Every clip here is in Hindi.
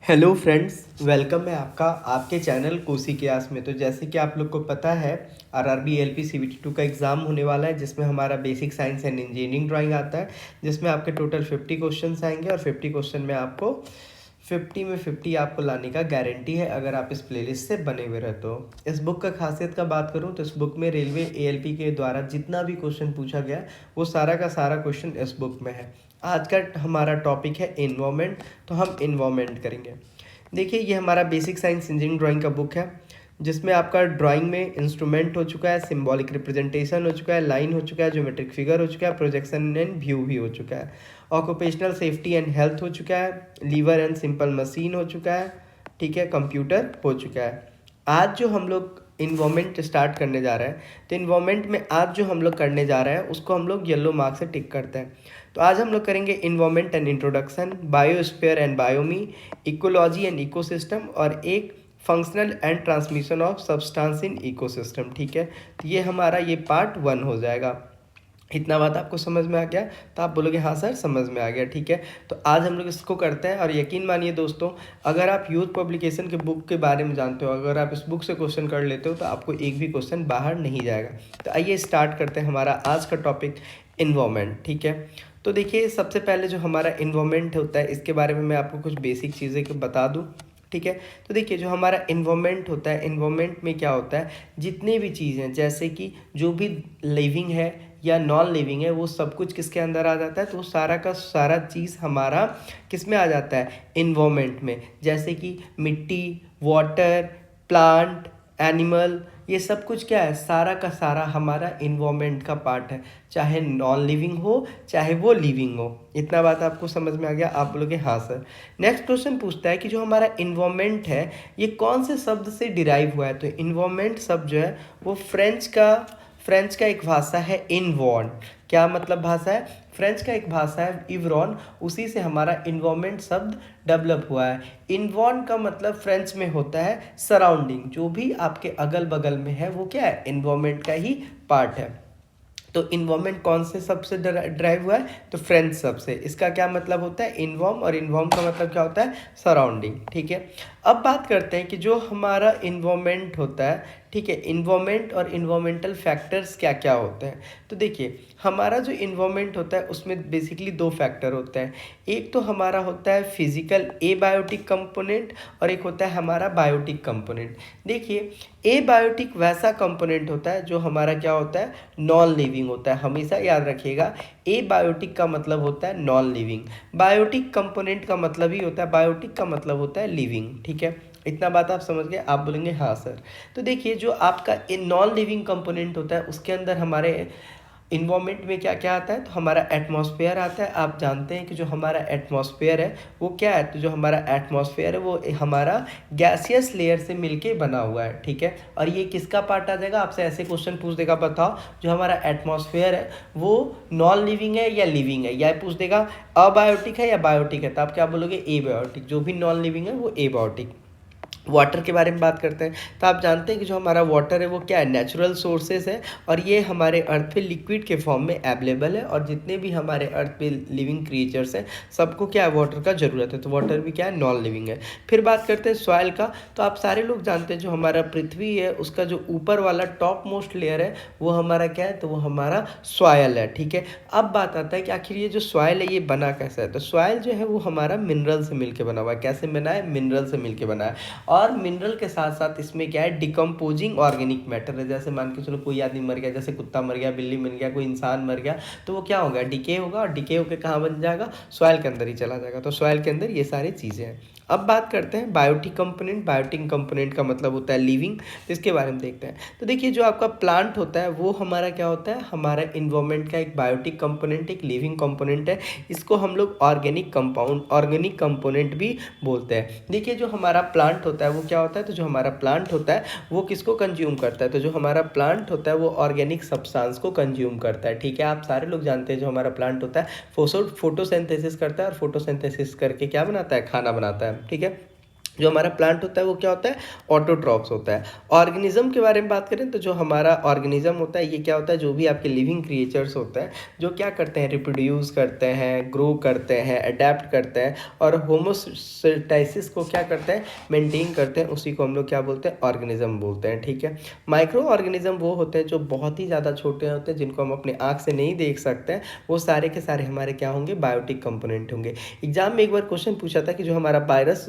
हेलो फ्रेंड्स, वेलकम है आपका आपके चैनल कोसी क्लास में। तो जैसे कि आप लोग को पता है, आरआरबी एलपी सीबीटी 2 का एग्ज़ाम होने वाला है, जिसमें हमारा basic science and engineering drawing आता है, जिसमें आपके टोटल 50 क्वेश्चंस आएंगे और 50 क्वेश्चन में आपको 50 में 50 आपको लाने का गारंटी है अगर आप इस प्लेलिस्ट से बने हुए रहते हो। इस बुक का खासियत का बात करूँ तो इस बुक में रेलवे एएलपी के द्वारा जितना भी क्वेश्चन पूछा गया वो सारा का सारा क्वेश्चन इस बुक में है। आज का हमारा टॉपिक है इन्वायरमेंट, तो हम इन्वायरमेंट करेंगे। देखिए, ये हमारा बेसिक साइंस इंजीनियरिंग ड्राइंग का बुक है, जिसमें आपका ड्राइंग में इंस्ट्रूमेंट हो चुका है, सिंबॉलिक रिप्रेजेंटेशन हो चुका है, लाइन हो चुका है, ज्योमेट्रिक फिगर हो चुका है, प्रोजेक्शन एंड व्यू भी हो चुका है, ऑक्यूपेशनल सेफ्टी एंड हेल्थ हो चुका है, लीवर एंड सिंपल मशीन हो चुका है, ठीक है, कंप्यूटर हो चुका है। आज जो हम लोग इन्वायरमेंट स्टार्ट करने जा रहे हैं, तो इन्वायरमेंट में आज जो हम लोग करने जा रहे हैं उसको हम लोग येलो मार्क से टिक करते हैं। तो आज हम लोग करेंगे environment and introduction, biosphere and बायोमी, ecology and ecosystem और एक functional and transmission of substance in ecosystem. ठीक है, तो ये हमारा ये पार्ट 1 हो जाएगा। इतना बात आपको समझ में आ गया? तो आप बोलोगे हाँ सर समझ में आ गया। ठीक है, तो आज हम लोग इसको करते हैं। और यकीन मानिए दोस्तों, अगर आप यूथ पब्लिकेशन के बुक के बारे में जानते हो, अगर आप इस बुक से क्वेश्चन कर लेते हो तो आपको एक भी क्वेश्चन बाहर नहीं जाएगा। तो आइए स्टार्ट करते हैं हमारा आज का टॉपिक इन्वायरमेंट। ठीक है, तो देखिए, सबसे पहले जो हमारा इन्वायरमेंट होता है इसके बारे में मैं आपको कुछ बेसिक चीज़ें बता दूँ। ठीक है, तो देखिए, जो हमारा इन्वायरमेंट होता है, इन्वायरमेंट में क्या होता है, जितने भी चीज़ें जैसे कि जो भी लिविंग है या नॉन लिविंग है, वो सब कुछ किसके अंदर आ जाता है, तो वो सारा का सारा चीज़ हमारा किस में आ जाता है, इन्वायरमेंट में। जैसे कि मिट्टी, वाटर, प्लांट, एनिमल, ये सब कुछ क्या है, सारा का सारा हमारा इन्वायरमेंट का पार्ट है, चाहे नॉन लिविंग हो चाहे वो लिविंग हो। इतना बात आपको समझ में आ गया? आप बोलोगे हाँ सर। नेक्स्ट क्वेश्चन पूछता है कि जो हमारा इन्वायरमेंट है ये कौन से शब्द से डिराइव हुआ है। तो इन्वायरमेंट शब्द जो है वो फ्रेंच का एक भाषा है इनवॉन। क्या मतलब भाषा है? फ्रेंच का एक भाषा है इवरॉन, उसी से हमारा इन्वायरमेंट शब्द डेवलप हुआ है। इनवॉन का मतलब फ्रेंच में होता है सराउंडिंग, जो भी आपके अगल बगल में है वो क्या है, इन्वायरमेंट का ही पार्ट है। तो इन्वायरमेंट कौन से शब्द से ड्राइव हुआ है, तो फ्रेंच शब्द से। इसका क्या मतलब होता है, इन्वॉर्म, और इन्वॉर्म का मतलब क्या होता है, सराउंडिंग। ठीक है, अब बात करते हैं कि जो हमारा इन्वायरमेंट होता है, ठीक है, इन्वायरमेंट और इन्वायरमेंटल फैक्टर्स क्या क्या होते हैं। तो देखिए, हमारा जो इन्वायरमेंट होता है उसमें बेसिकली दो फैक्टर होते हैं। एक तो हमारा होता है फिजिकल एबायोटिक कंपोनेंट, और एक होता है हमारा बायोटिक कंपोनेंट। देखिए, एबायोटिक वैसा कंपोनेंट होता है जो हमारा क्या होता है, नॉन लिविंग होता है। हमेशा याद रखिएगा, एबायोटिक का मतलब होता है नॉन लिविंग, बायोटिक कंपोनेंट का मतलब ही होता है, बायोटिक का मतलब होता है लिविंग। ठीक है, इतना बात आप समझ गए? आप बोलेंगे हाँ सर। तो देखिए, जो आपका नॉन लिविंग कंपोनेंट होता है उसके अंदर हमारे इन्वायरमेंट में क्या क्या आता है, तो हमारा एटमॉस्फेयर आता है। आप जानते हैं कि जो हमारा एटमॉस्फेयर है वो क्या है, तो जो हमारा एटमॉस्फेयर है वो हमारा गैसियस लेयर से मिलके बना हुआ है। ठीक है, और ये किसका पार्ट आ जाएगा, आपसे ऐसे क्वेश्चन पूछ देगा, बताओ जो हमारा एटमॉस्फेयर है वो नॉन लिविंग है या लिविंग है, या पूछ देगा अबायोटिक है या बायोटिक है, तो आप क्या बोलोगे, एबायोटिक। जो भी नॉन लिविंग है वो एबायोटिक। वाटर के बारे में बात करते हैं, तो आप जानते हैं कि जो हमारा वाटर है वो क्या है, नेचुरल सोर्सेज है, और ये हमारे अर्थ पे लिक्विड के फॉर्म में अवेलेबल है। और जितने भी हमारे अर्थ पे लिविंग क्रिएचर्स हैं सबको क्या है, वाटर का ज़रूरत है। तो वाटर भी क्या है, नॉन लिविंग है। फिर बात करते हैं सॉइल का, तो आप सारे लोग जानते हैं जो हमारा पृथ्वी है उसका जो ऊपर वाला टॉप मोस्ट लेयर है वो हमारा क्या है, तो वो हमारा सॉयल है। ठीक है, अब बात आता है कि आखिर ये जो सॉयल है ये बना कैसा है। तो सॉयल जो है वो हमारा मिनरल से मिलकर बना हुआ है। कैसे बना है, मिनरल से मिलकर बना है। और मिनरल के साथ साथ इसमें क्या है, डिकम्पोजिंग ऑर्गेनिक मैटर है। जैसे मान के चलो कोई आदमी मर गया, जैसे कुत्ता मर गया, बिल्ली मर गया, कोई इंसान मर गया, तो वो क्या होगा, डिके होगा, और डिके होकर कहाँ बन जाएगा, सॉइल के अंदर ही चला जाएगा। तो सॉइल के अंदर ये सारी चीज़ें हैं। अब बात करते हैं बायोटिक कंपोनेंट। बायोटिक कंपोनेंट का मतलब होता है लिविंग, तो इसके बारे में देखते हैं। तो देखिए, जो आपका प्लांट होता है वो हमारा क्या होता है, हमारा इन्वायरमेंट का एक बायोटिक कंपोनेंट, एक लिविंग कंपोनेंट है। इसको हम लोग ऑर्गेनिक कंपाउंड, ऑर्गेनिक कंपोनेंट भी बोलते हैं। देखिए, जो हमारा प्लांट होता है वो क्या होता है, तो जो हमारा प्लांट होता है वो किसको कंज्यूम करता है, तो जो हमारा प्लांट होता है वो ऑर्गेनिक सब्सटेंस को कंज्यूम करता है। ठीक है, आप सारे लोग जानते हैं जो हमारा प्लांट होता है फोटोसिंथेसिस करता है, और फोटोसिंथेसिस करके क्या बनाता है, खाना बनाता है। ठीक है, जो हमारा प्लांट होता है वो क्या होता है, ऑटोट्रॉफ्स होता है। ऑर्गेनिज्म के बारे में बात करें तो जो हमारा ऑर्गेनिज्म होता है ये क्या होता है, जो भी आपके लिविंग क्रिएचर्स होते हैं जो क्या करते हैं, रिप्रोड्यूस करते हैं, ग्रो करते हैं, अडेप्ट करते हैं और होमोस्टैसिस को क्या करते हैं, मेंटेन करते हैं, उसी को हम लोग क्या बोलते हैं, ऑर्गेनिज्म बोलते हैं। ठीक है। माइक्रो ऑर्गेनिज्म वो होते हैं जो बहुत ही ज़्यादा छोटे होते हैं, जिनको हम अपने आँख से नहीं देख सकते हैं, वो सारे के सारे हमारे क्या होंगे, बायोटिक कंपोनेंट होंगे। एग्जाम में एक बार क्वेश्चन पूछा था कि जो हमारा वायरस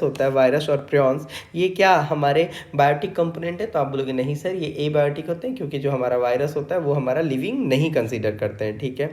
होता है, वायरस और प्रियॉन्स, ये क्या हमारे बायोटिक कंपोनेंट है, तो आप बोलोगे नहीं सर ये एबायोटिक होते हैं, क्योंकि जो हमारा वायरस होता है वो हमारा लिविंग नहीं कंसीडर करते हैं। ठीक है,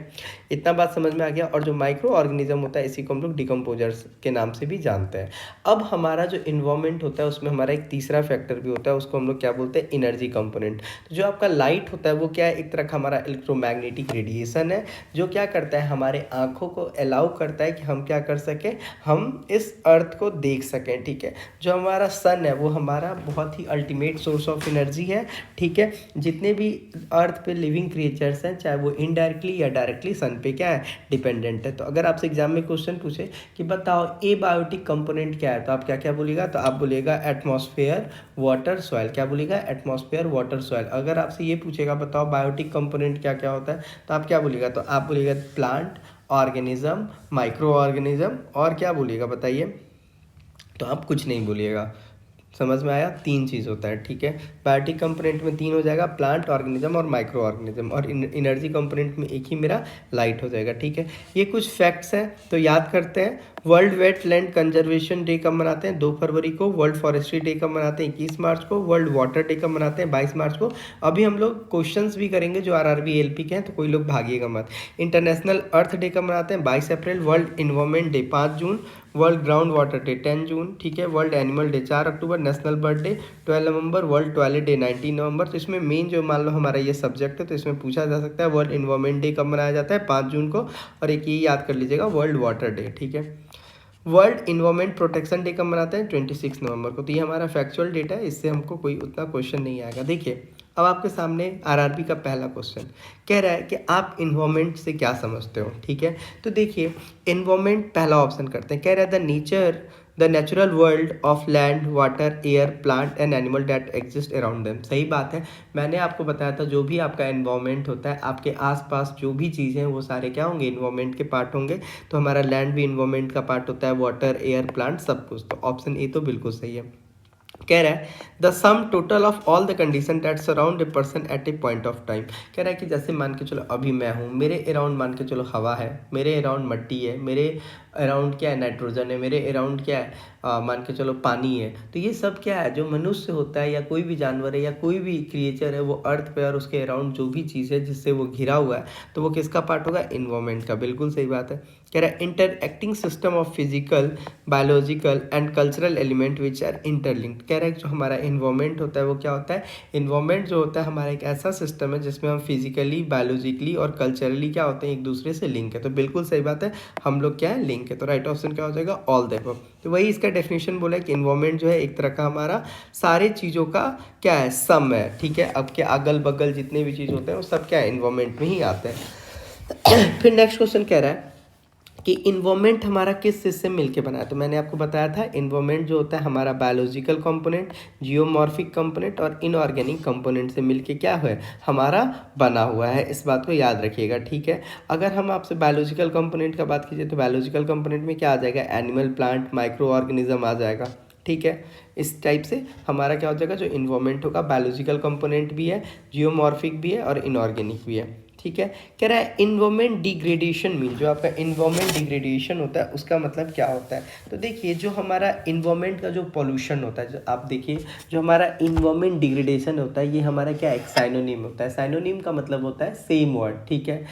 इतना बात समझ में आ गया। और जो माइक्रो ऑर्गेनिज्म होता है इसी को हम लोग डिकम्पोजर्स के नाम से भी जानते हैं। अब हमारा जो इन्वायरमेंट होता है उसमें हमारा एक तीसरा फैक्टर भी होता है, उसको हम लोग क्या बोलते हैं, एनर्जी कंपोनेंट। तो जो आपका लाइट होता है वो क्या है, एक तरह का हमारा इलेक्ट्रोमैग्नेटिक रेडिएशन है, जो क्या करता है, हमारे आंखों को अलाउ करता है कि हम क्या कर सकें, हम इस अर्थ को देख सकें। ठीक है। जो हमारा सन है वो हमारा बहुत ही अल्टीमेट सोर्स ऑफ एनर्जी है। ठीक है। जितने भी अर्थ पे लिविंग क्रिएचर्स हैं, चाहे वो इनडायरेक्टली या डायरेक्टली सन पे क्या है, डिपेंडेंट है। तो अगर आपसे एग्जाम में क्वेश्चन पूछे कि बताओ ए बायोटिक कंपोनेंट क्या है, तो आप क्या क्या बोलिएगा, तो आप बोलिएगा एटमॉस्फेयर, वाटर, सॉइल। क्या बोलिएगा, एटमॉस्फेयर, वाटर, सॉइल। अगर आपसे ये पूछेगा बताओ बायोटिक कंपोनेंट क्या क्या होता है, तो आप क्या बोलिएगा, तो आप बोलिएगा प्लांट, ऑर्गेनिज्म, माइक्रो ऑर्गेनिज्म और क्या बोलिएगा बताइए, तो आप कुछ नहीं बोलिएगा। समझ में आया, तीन चीज़ होता है। ठीक है। बायोटिक कंपोनेंट में तीन हो जाएगा, प्लांट, ऑर्गेनिज्म और माइक्रो ऑर्गेनिज्म, और एनर्जी कंपोनेंट में एक ही मेरा लाइट हो जाएगा। ठीक है। ये कुछ फैक्ट्स हैं तो याद करते हैं। वर्ल्ड वेटलैंड कंजर्वेशन डे कब मनाते हैं, 2 फरवरी को। वर्ल्ड फॉरेस्ट्री डे कब मनाते हैं, 21 मार्च को। वर्ल्ड वाटर डे कब मनाते हैं, 22 मार्च को। अभी हम लोग क्वेश्चंस भी करेंगे जो आरआरबी एलपी के हैं, तो कोई लोग भागिएगा मत। इंटरनेशनल अर्थ डे कब मनाते हैं, 22 अप्रैल। वर्ल्ड इन्वायरमेंट डे 5 जून। वर्ल्ड ग्राउंड वाटर डे 10 जून। ठीक है। वर्ल्ड एनिमल डे 4 अक्टूबर। नेशनल बर्ड डे 12 नवंबर। वर्ल्ड टॉयलेट डे 19 नवंबर। तो इसमें मेन जो मान लो हमारा ये सब्जेक्ट है तो इसमें पूछा जा सकता है वर्ल्ड इन्वायरमेंट डे कब मनाया जाता है, 5 जून को। और एक ये याद कर लीजिएगा वर्ल्ड वाटर डे। ठीक है। वर्ल्ड इन्वायरमेंट प्रोटेक्शन डे कब मनाते हैं, 26 नवंबर को। तो ये हमारा फैक्चुअल डेटा है, इससे हमको कोई उतना क्वेश्चन नहीं आएगा। देखिए अब आपके सामने आरआरबी का पहला क्वेश्चन कह रहा है कि आप इन्वायरमेंट से क्या समझते हो। ठीक है। तो देखिए इन्वायरमेंट पहला ऑप्शन करते हैं, कह रहा है the natural world of land, water, air, plant and animal that exist around them. सही बात है। मैंने आपको बताया था जो भी आपका एनवायरमेंट होता है, आपके आसपास जो भी चीज़ें हैं वो सारे क्या होंगे, इन्वायरमेंट के पार्ट होंगे। तो हमारा लैंड भी इन्वायरमेंट का पार्ट होता है, वाटर, एयर, प्लांट, सब कुछ। तो ऑप्शन ए तो बिल्कुल सही है। कह रहा है the sum total of all the condition that surround a person at A point of time. कह रहा है कि जैसे मान के चलो अभी मैं हूँ, मेरे अराउंड मान के चलो हवा है, मेरे अराउंड मिट्टी है, मेरे अराउंड क्या है, नाइट्रोजन है, मेरे अराउंड क्या है, मान के चलो पानी है। तो ये सब क्या है, जो मनुष्य होता है या कोई भी जानवर है या कोई भी क्रिएचर है, वो अर्थ पे और उसके अराउंड जो भी चीज़ है जिससे वो घिरा हुआ है, तो वो किसका पार्ट होगा, इन्वायरमेंट का। बिल्कुल सही बात है। कह रहा है interacting system of physical, biological and cultural element which are interlinked. कह रहा है जो हमारा इन्वायरमेंट होता है वो क्या होता है, इन्वायरमेंट जो होता है हमारा एक ऐसा सिस्टम है जिसमें हम फिजिकली, बायोलॉजिकली और कल्चरली क्या होते हैं, एक दूसरे से लिंक है। तो बिल्कुल सही बात है, हम लोग क्या है, लिंक है। तो राइट ऑप्शन क्या हो जाएगा, ऑल द अबव। तो वही इसका डेफिनेशन बोला है कि इन्वायरमेंट जो है एक तरह का हमारा सारे चीज़ों का क्या है, सम है। ठीक है। अब के अगल बगल जितने भी चीज़ होते हैं वो सब क्या है, इन्वायरमेंट में ही आते हैं। फिर नेक्स्ट क्वेश्चन कह रहा है कि इन्वायरमेंट हमारा किस चीज़ से मिलके बना है। तो मैंने आपको बताया था इन्वायरमेंट जो होता है हमारा बायोलॉजिकल कंपोनेंट, जियोमॉर्फिक कंपोनेंट और इनऑर्गेनिक कंपोनेंट से मिलके क्या है, हमारा बना हुआ है। इस बात को याद रखिएगा। ठीक है। अगर हम आपसे बायोलॉजिकल कंपोनेंट का बात कीजिए तो बायोलॉजिकल कंपोनेंट में क्या आ जाएगा, एनिमल, प्लांट, माइक्रो ऑर्गेनिज्म आ जाएगा। ठीक है। इस टाइप से हमारा क्या हो जाएगा, जो इन्वायरमेंट होगा बायोलॉजिकल कंपोनेंट भी है, जियोमॉर्फिक भी है और इनऑर्गेनिक भी है। ठीक है। कह रहा है इन्वायरमेंट डिग्रेडेशन मीन, जो आपका इन्वायरमेंट डिग्रेडेशन होता है उसका मतलब क्या होता है। तो देखिए जो हमारा इन्वायरमेंट का जो पॉल्यूशन होता है, जो आप देखिए जो हमारा इन्वायरमेंट डिग्रेडेशन होता है, ये हमारा क्या एक साइनोनिम होता है। साइनोनिम का मतलब होता है सेम वर्ड। ठीक है।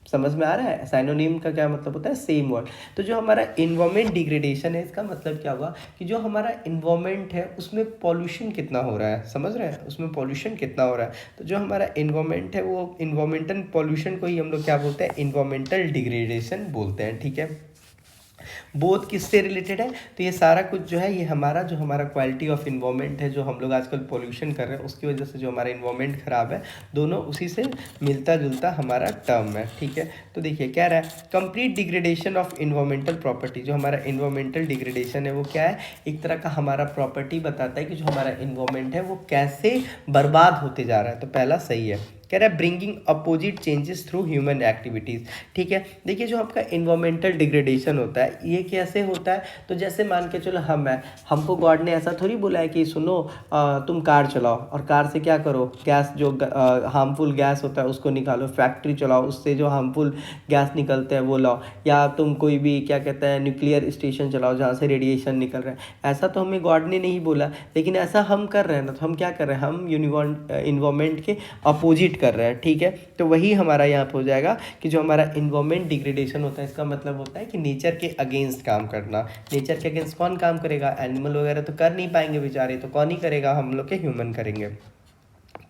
समझ में आ रहा है, साइनोनिम का क्या मतलब होता है, सेम वर्ड। तो जो हमारा इन्वायरमेंट डिग्रेडेशन है, इसका मतलब क्या हुआ कि जो हमारा इन्वायरमेंट है उसमें पॉल्यूशन कितना हो रहा है, समझ रहे हैं, उसमें पॉल्यूशन कितना हो रहा है। तो जो हमारा इन्वायरमेंट है वो इन्वायरमेंटल पॉल्यूशन को ही हम लोग क्या बोलते हैं, इन्वायरमेंटल डिग्रेडेशन बोलते हैं। ठीक है। बोथ किससे रिलेटेड है, तो ये सारा कुछ जो है ये जो हमारा क्वालिटी ऑफ इन्वायरमेंट है, जो हम लोग आजकल पोल्यूशन कर रहे हैं उसकी वजह से जो हमारा इन्वायरमेंट ख़राब है, दोनों उसी से मिलता जुलता हमारा टर्म है। ठीक है, तो देखिए कह रहा है complete degradation of environmental property. जो हमारा इन्वायरमेंटल डिग्रेडेशन है वो क्या है, एक तरह का हमारा प्रॉपर्टी बताता है कि जो हमारा इन्वायरमेंट है वो कैसे बर्बाद होते जा रहा है। तो पहला सही है, कह रहा है bringing opposite changes through human activities. ठीक है, देखिए जो आपका इन्वायरमेंटल डिग्रेडेशन होता है ये कैसे होता है, तो जैसे मान के चलो हमको गॉड ने ऐसा थोड़ी बोला है कि सुनो तुम कार चलाओ और कार से क्या करो, गैस जो हार्मफुल गैस होता है उसको निकालो, फैक्ट्री चलाओ उससे जो हार्मफुल गैस निकलते हैं वो लाओ, या तुम कोई भी क्या कहते हैं न्यूक्लियर स्टेशन चलाओ जहाँ से रेडिएशन निकल रहा है। ऐसा तो हमें गॉड ने नहीं बोला, लेकिन ऐसा हम कर रहे हैं ना, तो हम क्या कर रहे हैं, हम इन्वायरमेंट के अपोजिट कर रहे हैं। ठीक है, तो वही हमारा यहाँ पे हो जाएगा कि जो हमारा इन्वायरमेंट डिग्रेडेशन होता है इसका मतलब होता है कि नेचर के अगेंस्ट काम करना। नेचर के अगेंस्ट कौन काम करेगा, एनिमल वगैरह तो कर नहीं पाएंगे बेचारे, तो कौन ही करेगा, हम लोग के ह्यूमन करेंगे।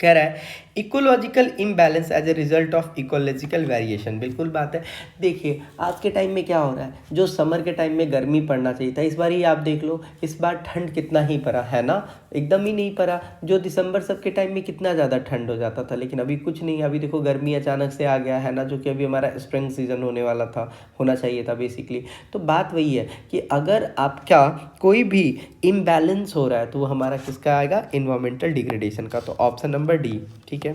कह रहा है ecological imbalance as a result of ecological variation. बिल्कुल बात है, देखिए आज के टाइम में क्या हो रहा है, जो समर के टाइम में गर्मी पड़ना चाहिए था इस बार ही आप देख लो, इस बार ठंड कितना ही पड़ा है ना, एकदम ही नहीं पड़ा। जो दिसंबर सब के टाइम में कितना ज़्यादा ठंड हो जाता था, लेकिन अभी कुछ नहीं, अभी देखो गर्मी अचानक से आ गया है ना, जो कि अभी हमारा स्प्रिंग सीजन होने वाला था, होना चाहिए था बेसिकली। तो बात वही है कि अगर आपका कोई भी इम्बैलेंस हो रहा है तो वो हमारा किसका आएगा, इन्वायरमेंटल डिग्रेडेशन का। तो ऑप्शन नंबर डी। ठीक है,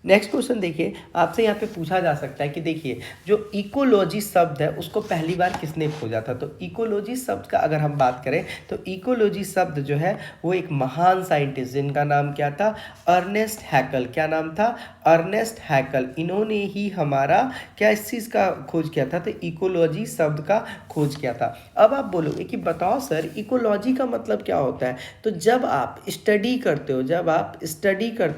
नेक्स्ट क्वेश्चन देखिए, आपसे यहाँ पे पूछा जा सकता है कि देखिए जो इकोलॉजी शब्द है उसको पहली बार किसने खोजा था। तो इकोलॉजी शब्द का अगर हम बात करें तो इकोलॉजी शब्द जो है वो एक महान साइंटिस्ट जिनका नाम क्या था, अर्नेस्ट हैकल। क्या नाम था, अर्नेस्ट हैकल। इन्होंने ही हमारा क्या इस चीज़ का खोज किया था, तो इकोलॉजी शब्द का खोज किया था। अब आप बोलोगे कि बताओ सर इकोलॉजी का मतलब क्या होता है, तो जब आप स्टडी करते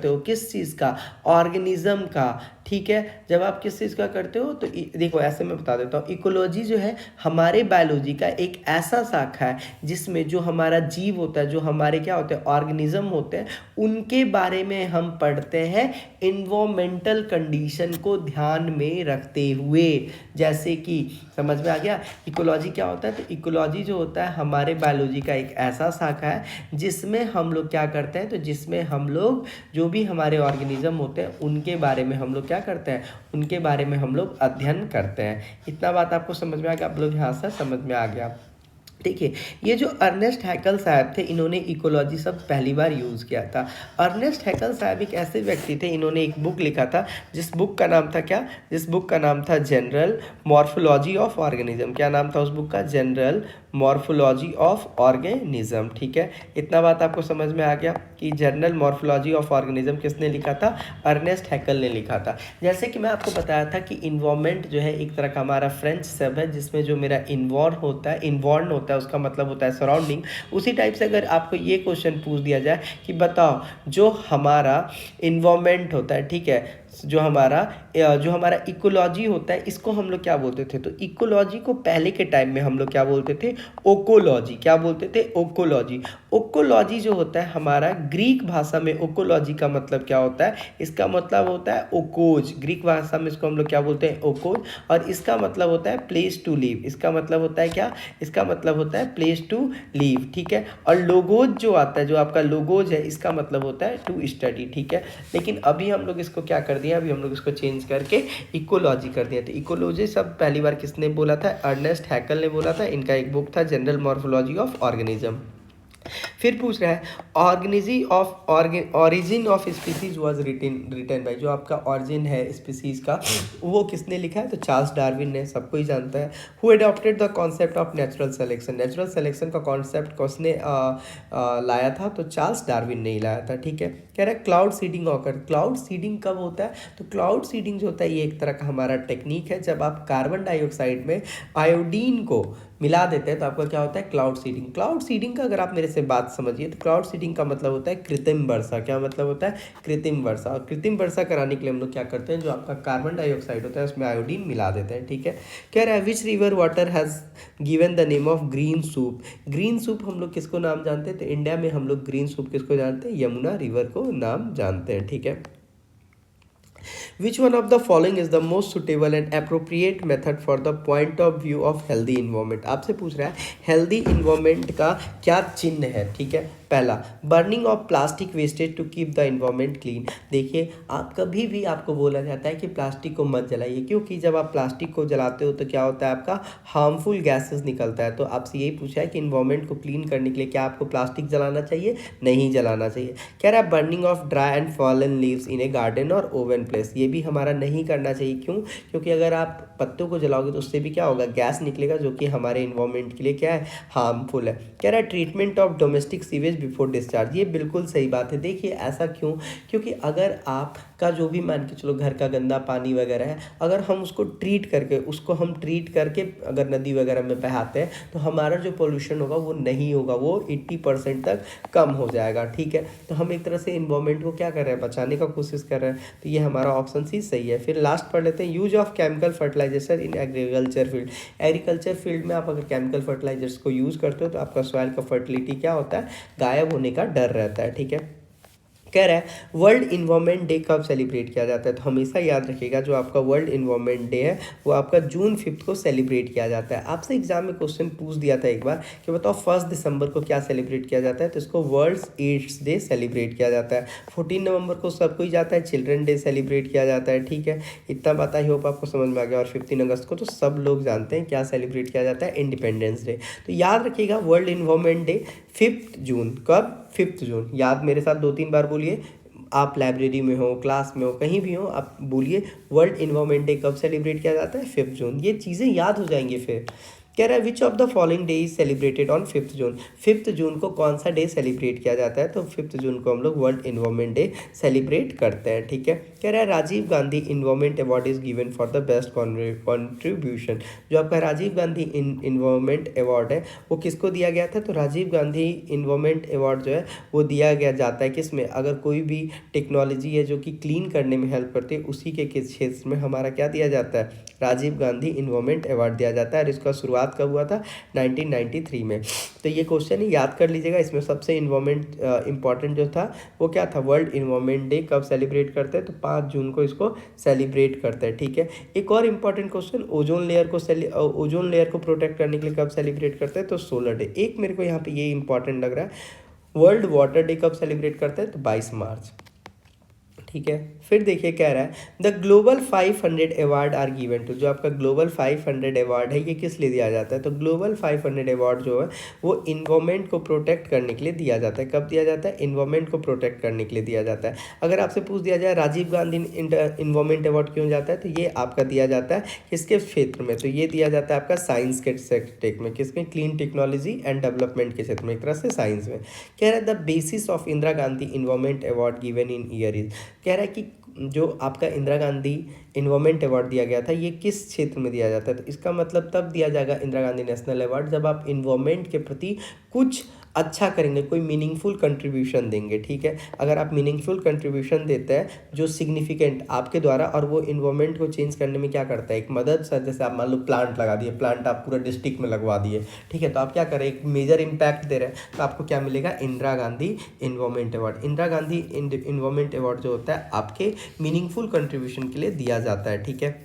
हो किस चीज़ का, ऑर्गेनिज्म का। ठीक है, जब आप किस चीज़ का करते हो तो देखो ऐसे मैं बता देता हूँ, इकोलॉजी जो है हमारे बायोलॉजी का एक ऐसा शाखा है जिसमें जो हमारा जीव होता है, जो हमारे क्या होते हैं ऑर्गेनिज्म होते हैं, उनके बारे में हम पढ़ते हैं इन्वायरमेंटल कंडीशन को ध्यान में रखते हुए। जैसे कि समझ में आ गया इकोलॉजी क्या होता है, तो इकोलॉजी जो होता है हमारे बायोलॉजी का एक ऐसा शाखा है जिसमें हम लोग क्या करते हैं, तो जिसमें हम लोग जो भी हमारे ऑर्गेनिज्म होते हैं उनके बारे में हम लोग क्या करते हैं, उनके बारे में हम लोग अध्ययन करते हैं। इतना बात आपको समझ में आ गया, आप लोग यहाँ से समझ में आ गया। देखिए ये जो अर्नेस्ट हैकल साहब थे इन्होंने इकोलॉजी शब्द पहली बार यूज़ किया था। अर्नेस्ट हैकल साहब एक ऐसे व्यक्ति थे, इन्होंने एक बुक लिखा था जिस बुक का नाम था क्या, जिस बुक का नाम था जनरल मॉर्फोलॉजी ऑफ ऑर्गेनिज्म। क्या नाम था उस बुक का, जनरल मॉर्फोलॉजी ऑफ ऑर्गेनिज्म। ठीक है, इतना बात आपको समझ में आ गया कि जनरल मॉर्फोलॉजी ऑफ ऑर्गेनिज्म किसने लिखा था, अर्नेस्ट हैकल ने लिखा था। जैसे कि मैं आपको बताया था कि इन्वायरमेंट जो है एक तरह का हमारा फ्रेंच शब्द है जिसमें जो मेरा इन्वॉर्न होता है उसका मतलब होता है सराउंडिंग। उसी टाइप से अगर आपको ये क्वेश्चन पूछ दिया जाए कि बताओ जो हमारा इन्वायरमेंट होता है, ठीक है, जो हमारा इकोलॉजी होता है इसको हम लोग क्या बोलते थे, तो इकोलॉजी को पहले के टाइम में हम लोग क्या बोलते थे, ओकोलॉजी। क्या बोलते थे, ओकोलॉजी। ओकोलॉजी जो होता है हमारा ग्रीक भाषा में ओकोलॉजी का मतलब क्या होता है, इसका मतलब होता है ओकोज। ग्रीक भाषा में इसको हम लोग क्या बोलते हैं, ओकोज, और इसका मतलब होता है प्लेस टू लिव। इसका मतलब होता है क्या, इसका मतलब होता है प्लेस टू लिव। ठीक है, और लोगोज जो आता है, जो आपका लोगोज है, इसका मतलब होता है टू स्टडी। ठीक है, लेकिन अभी हम लोग इसको क्या कर दिया, अभी हम लोग इसको चेंज करके इकोलॉजी कर दिया। तो इकोलॉजी सब पहली बार किसने बोला था, अर्नेस्ट हैकल ने बोला था। इनका एक बुक था जनरल मॉर्फोलॉजी ऑफ ऑर्गेनिज्म। फिर पूछ रहा है origin of species was written by, जो आपका ऑरिजिन है स्पीसीज का वो किसने लिखा है, तो चार्ल्स डार्विन ने, सबको ही जानता है। Who adopted the concept of natural selection, natural selection का कॉन्सेप्ट किसने लाया था, तो चार्ल्स डार्विन ने ही लाया था। ठीक है, कह रहा है cloud seeding occur. Cloud seeding कब होता है, तो क्लाउड सीडिंग जो होता है ये एक तरह का हमारा टेक्निक है, जब आप कार्बन डाइऑक्साइड में आयोडीन को मिला देते हैं तो आपका क्या होता है, क्लाउड सीडिंग। क्लाउड सीडिंग का अगर आप मेरे से बात समझिए तो क्लाउड सीडिंग का मतलब होता है कृत्रिम वर्षा। क्या मतलब होता है, कृत्रिम वर्षा। और कृत्रिम वर्षा कराने के लिए हम लोग क्या करते हैं, जो आपका कार्बन डाइऑक्साइड होता है उसमें आयोडीन मिला देते हैं। ठीक है, कह रहा है which river water has given the name of green soup. Green soup हम लोग किसको नाम जानते हैं, तो इंडिया में हम लोग ग्रीन सूप किसको जानते हैं, यमुना रिवर को नाम जानते हैं। ठीक है, which one of the following is the most suitable and appropriate method for the point of view of healthy environment. आपसे पूछ रहा है हेल्दी इन्वायरमेंट का क्या चिन्ह है, ठीक है। पहला, burning of plastic wastage to keep the environment clean. देखिए, आप कभी भी आपको बोला जाता है कि प्लास्टिक को मत जलाइए, क्योंकि जब आप प्लास्टिक को जलाते हो तो क्या होता है, आपका हार्मफुल गैसेस निकलता है। तो आपसे यही पूछा है कि इन्वायरमेंट को क्लीन करने के लिए क्या आपको प्लास्टिक जलाना चाहिए, नहीं जलाना चाहिए। कह रहा है burning of dry and fallen leaves in A garden और ओवन प्लेस, ये भी हमारा नहीं करना चाहिए। क्यों? क्योंकि अगर आप पत्तों को जलाओगे तो उससे भी क्या होगा, गैस निकलेगा, जो कि हमारे इन्वायरमेंट के लिए क्या है, हार्मफुल है। कह रहा है treatment of domestic sewage before discharge, ये बिल्कुल सही बात है। देखिए ऐसा क्यों, क्योंकि अगर आपका जो भी मान के चलो घर का गंदा पानी वगैरह है, अगर हम उसको ट्रीट करके अगर नदी वगैरह में बहाते हैं तो हमारा जो पोल्यूशन होगा वो नहीं होगा, वो 80% तक कम हो जाएगा, ठीक है। तो हम एक तरह से इन्वायरमेंट को क्या कर रहे हैं, बचाने का कोशिश कर रहे हैं। तो ये हमारा ऑप्शन सी सही है। फिर लास्ट पढ़ लेते हैं, use of chemical fertilization in agriculture field. Agriculture field में आप अगर केमिकल फर्टिलाइजर्स को यूज़ करते हो तो आपका सॉइल का फर्टिलिटी क्या होता है, गायब होने का डर रहता है, ठीक है। कह रहा है वर्ल्ड इन्वायरमेंट डे कब सेलिब्रेट किया जाता है, तो हमेशा याद रखिएगा जो आपका वर्ल्ड इन्वायरमेंट डे है वो आपका जून 5 को सेलिब्रेट किया जाता है। आपसे एग्जाम में क्वेश्चन पूछ दिया था एक बार कि बताओ 1 दिसंबर को क्या सेलिब्रेट किया जाता है, तो इसको वर्ल्ड एड्स डे सेलिब्रेट किया जाता है। 14 नवंबर को सबको ही जाता है चिल्ड्रन डे सेलिब्रेट किया जाता है, ठीक है। इतना बात आई होप आपको समझ में आ गया। और 15 अगस्त को तो सब लोग जानते हैं क्या सेलिब्रेट किया जाता है, इंडिपेंडेंस डे। तो याद रखिएगा वर्ल्ड इन्वायरमेंट डे 5 जून, कब, 5 जून। याद मेरे साथ 2-3 बार बोलिए, आप लाइब्रेरी में हो, क्लास में हो, कहीं भी हो, आप बोलिए वर्ल्ड इन्वायरमेंट डे कब सेलिब्रेट किया जाता है, 5 जून। ये चीज़ें याद हो जाएंगी। फिर कह रहा है विच of the following day is celebrated on 5 जून। 5 जून को कौन सा डे सेलिब्रेट किया जाता है, तो 5 जून को हम लोग वर्ल्ड इन्वायरमेंट डे सेलिब्रेट करते हैं, ठीक है। कह रहा है Rajiv Gandhi environment award is given for the best contribution. जो आपका राजीव गांधी इन्वायरमेंट अवार्ड है वो किसको दिया गया था, तो राजीव गांधी इन्वायरमेंट अवार्ड जो है वो दिया गया जाता है किस में, अगर कोई भी टेक्नोलॉजी है जो कि क्लीन करने में हेल्प करती है उसी के किस क्षेत्र में हमारा क्या दिया जाता है, राजीव गांधी इन्वायरमेंट अवार्ड दिया जाता है। और इसका शुरुआत कब हुआ था, 1993 में। तो ये क्वेश्चन ही याद कर लीजिएगा। इसमें सबसे इन्वायरमेंट इंपॉर्टेंट जो था वो क्या था, वर्ल्ड इन्वायरमेंट डे कब सेलिब्रेट करते हैं, तो 5 जून को इसको सेलिब्रेट करते हैं, ठीक है। एक और इंपॉर्टेंट क्वेश्चन, ओजोन लेयर को प्रोटेक्ट करने के लिए कब सेलिब्रेट करते हैं, तो सोलर डे। एक मेरे को यहाँ पे ये इंपॉर्टेंट लग रहा है, वर्ल्ड वाटर डे कब सेलिब्रेट करते हैं, तो 22 मार्च, ठीक है। फिर देखिए कह रहा है the global 500 award are given to. जो आपका ग्लोबल 500 अवार्ड है ये किस लिए दिया जाता है, तो ग्लोबल 500 अवार्ड जो है वो इन्वायरमेंट को प्रोटेक्ट करने के लिए दिया जाता है। कब दिया जाता है, इन्वायरमेंट को प्रोटेक्ट करने के लिए दिया जाता है। अगर आपसे पूछ दिया जाए राजीव गांधी इन्वायरमेंट अवार्ड क्यों जाता है, तो ये आपका दिया जाता है किसके क्षेत्र में, तो ये दिया जाता है आपका साइंस के सेक्टर में, किसमें, क्लीन टेक्नोलॉजी एंड डेवलपमेंट के क्षेत्र में, एक तरह से साइंस में। कह रहा है the basis of Indira Gandhi environment award given in year is. कह रहा है कि जो आपका इंदिरा गांधी इन्वायरमेंट अवार्ड दिया गया था ये किस क्षेत्र में दिया जाता है, तो इसका मतलब तब दिया जाएगा इंदिरा गांधी नेशनल अवार्ड जब आप इन्वायरमेंट के प्रति कुछ अच्छा करेंगे, कोई मीनिंगफुल कंट्रीब्यूशन देंगे, ठीक है। अगर आप मीनिंगफुल कंट्रीब्यूशन देते हैं जो सिग्निफिकेंट आपके द्वारा, और वो इन्वायरमेंट को चेंज करने में क्या करता है, एक मदद सर। जैसे आप मान लो प्लांट लगा दिए, प्लांट आप पूरा डिस्ट्रिक्ट में लगवा दिए, ठीक है, तो आप क्या करें, एक मेजर इम्पैक्ट दे रहे हैं, तो आपको क्या मिलेगा, Indira Gandhi environment award. Indira Gandhi environment award जो होता है आपके मीनिंगफुल कंट्रीब्यूशन के लिए दिया जाता है, ठीक है।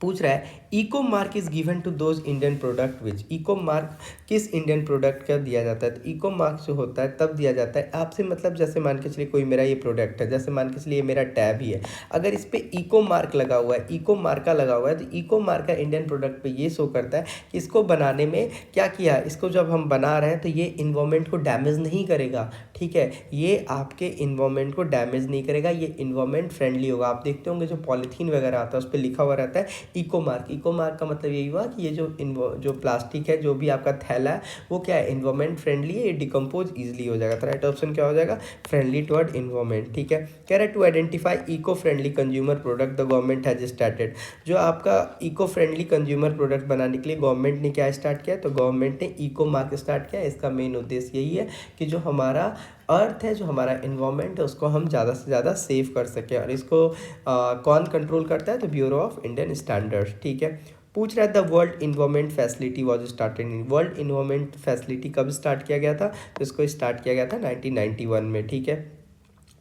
पूछ रहा है eco mark is given to those Indian product which. Eco mark किस इंडियन प्रोडक्ट का दिया जाता है, तो इको मार्क जो होता है तब दिया जाता है आपसे, मतलब जैसे मान के चलिए कोई मेरा ये प्रोडक्ट है, जैसे मान के चलिए मेरा टैब ही है, अगर इस पर इको मार्क लगा हुआ है, इको मार्का लगा हुआ है, तो इको मार्का इंडियन प्रोडक्ट पे ये शो करता है कि इसको बनाने में क्या किया, इसको जब हम बना रहे हैं तो ये इन्वायरमेंट को डैमेज नहीं करेगा, ठीक है, ये आपके इन्वायरमेंट को डैमेज नहीं करेगा, ये इन्वायरमेंट फ्रेंडली होगा। आप देखते होंगे जो पॉलीथीन वगैरह आता है उस पर लिखा हुआ रहता है इको मार्क। इको मार्क का मतलब यही हुआ कि ये जो प्लास्टिक है, जो भी आपका थैला है, वो क्या है, इन्वायरमेंट फ्रेंडली है, ये डिकम्पोज ईजिली हो जाएगा। तो राइट ऑप्शन क्या हो जाएगा, फ्रेंडली टुवर्ड इन्वायरमेंट, ठीक है। कह रहा है to identify eco friendly consumer product the government has started. जो आपका इको फ्रेंडली कंज्यूमर प्रोडक्ट बनाने के लिए गवर्नमेंट ने क्या स्टार्ट किया, तो गवर्नमेंट ने इको मार्क स्टार्ट किया। इसका मेन उद्देश्य यही है कि जो हमारा अर्थ है, जो हमारा इन्वायरमेंट है, उसको हम ज़्यादा से ज़्यादा सेव कर सकें। और इसको कौन कंट्रोल करता है, तो ब्यूरो ऑफ इंडियन स्टैंडर्ड्स, ठीक है। पूछ रहा है the world environment facility was started in. World environment facility कब स्टार्ट किया गया था, तो इसको स्टार्ट किया गया था 1991 में, ठीक है।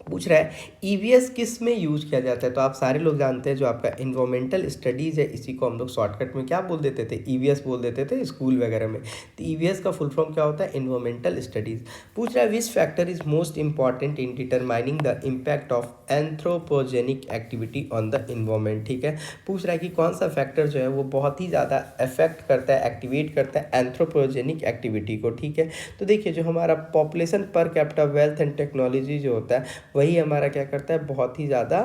पूछ रहा है ईवीएस किस में यूज किया जाता है। तो आप सारे लोग जानते हैं जो आपका इन्वायरमेंटल स्टडीज़ है, इसी को हम लोग शॉर्टकट में क्या बोल देते थे, ईवीएस बोल देते थे स्कूल वगैरह में। तो ईवीएस का फुल फॉर्म क्या होता है, इन्वायरमेंटल स्टडीज़। पूछ रहा है which factor is most important in determining the impact of anthropogenic activity on the environment. ठीक है, पूछ रहा है कि कौन सा फैक्टर जो है वो बहुत ही ज़्यादा इफेक्ट करता है, एक्टिवेट करता है एंथ्रोपोजेनिक एक्टिविटी को। ठीक है, तो देखिए जो हमारा population per capita wealth and technology जो होता है वही हमारा क्या करता है, बहुत ही ज़्यादा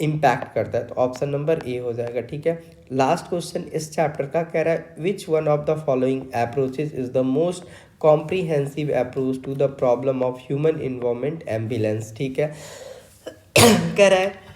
इम्पैक्ट करता है। तो ऑप्शन नंबर ए हो जाएगा। ठीक है, लास्ट क्वेश्चन इस चैप्टर का कह रहा है which one of the following approaches is the most comprehensive approach to the problem of human environment imbalance. ठीक है, कह रहा है